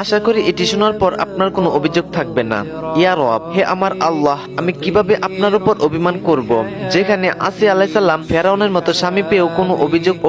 আশা করি এটি শোনার পর আপনার কোনো অভিযোগ থাকবে না। ইয়া রব, হে আমার আল্লাহ, আমি কিভাবে আপনার উপর অভিমান করব, যেখানে আসিয়া আলাইহিস সালাম ফেরাউনের মতো স্বামী পেয়েও কোনো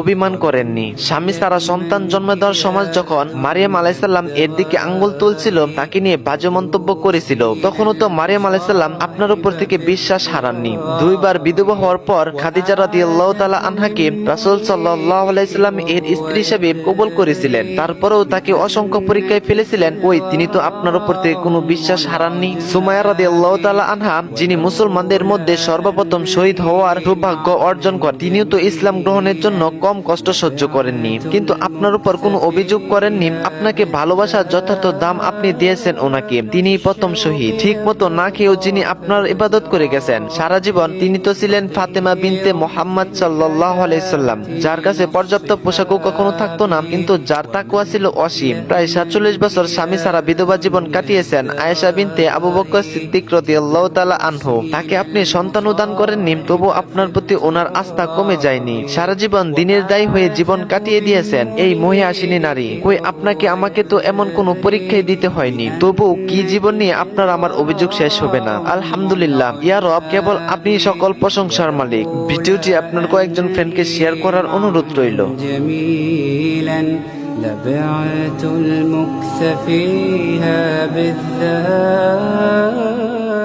অভিমান করেননি। স্বামী ছাড়া সন্তান জন্ম দেওয়ার সমাজ যখন মারিয়াম আলাইহিস সালাম এর দিকে আঙ্গুল তুলছিল, তাকে নিয়ে বাজে মন্তব্য করেছিল, তখনও তো মারিয়াম আলাইহিস সালাম আপনার উপর থেকে বিশ্বাস হারাননি। দুইবার বিধবা হওয়ার পর খাদিজা রাদিয়াল্লাহু তাআলা আনহাকে রাসূল সাল্লাল্লাহু আলাইহি সাল্লাম এর স্ত্রী হিসেবে কবুল করেছিলেন, তারপরেও তাকে অসংখ্য পরীক্ষায় ফেলেছিলেন। তিনি তো আপনার উপর থেকে কোনো বিশ্বাস হারাননি। সুমাইয়া রাদিয়াল্লাহু তাআলা আনহা, যিনি মুসলমানদের মধ্যে সর্বপ্রথম শহীদ হওয়ার সৌভাগ্য অর্জন করেন, তিনিও তো ইসলাম গ্রহণের জন্য কম কষ্ট সহ্য করেননি, কিন্তু আপনার উপর কোনো অভিযোগ করেননি। আপনাকে ভালোবাসার যথার্থ দাম আপনি দিয়েছেন ওনাকে, তিনি প্রথম শহীদ। ঠিক মতো না খেয়েও যিনি আপনার ইবাদত করে গেছেন সারা জীবন, তিনি তো ছিলেন ফাতেমা বিনতে মুহাম্মদ সাল্লাল্লাহু আলাইহি সাল্লাম, যার কাছে পর্যাপ্ত পোশাকও কখনো থাকতো না, কিন্তু যার তাকওয়া ছিল অসীম। প্রায় 47 বছর স্বামী ছাড়া বিধবা জীবন কাটিয়েছেন আয়েশা বিনতে আবু বকর সিদ্দিক রাদিয়াল্লাহু তাআলা আনহু। তাকে আপনি সন্তানও দান করেননি, তবু আপনার প্রতি ওনার আস্থা কমে যায়নি। সারা জীবন দিনের দায়ী হয়ে জীবন কাটিয়ে দিয়েছেন এই মহিয়াসিনী নারী। আপনাকে আমাকে তো এমন কোনো পরীক্ষায় দিতে হয়নি, তবু কি জীবন নিয়ে আপনার আমার অভিযোগ শেষ হবে না। আলহামদুলিল্লাহ, ইয়া রব, কেবল আপনি সকল প্রশংসার মালিক। ভিডিওটি আপনার কয়েকজন ফ্রেন্ডকে শেয়ার করার অনুরোধ রইল। لبعت المكث فيها بالذات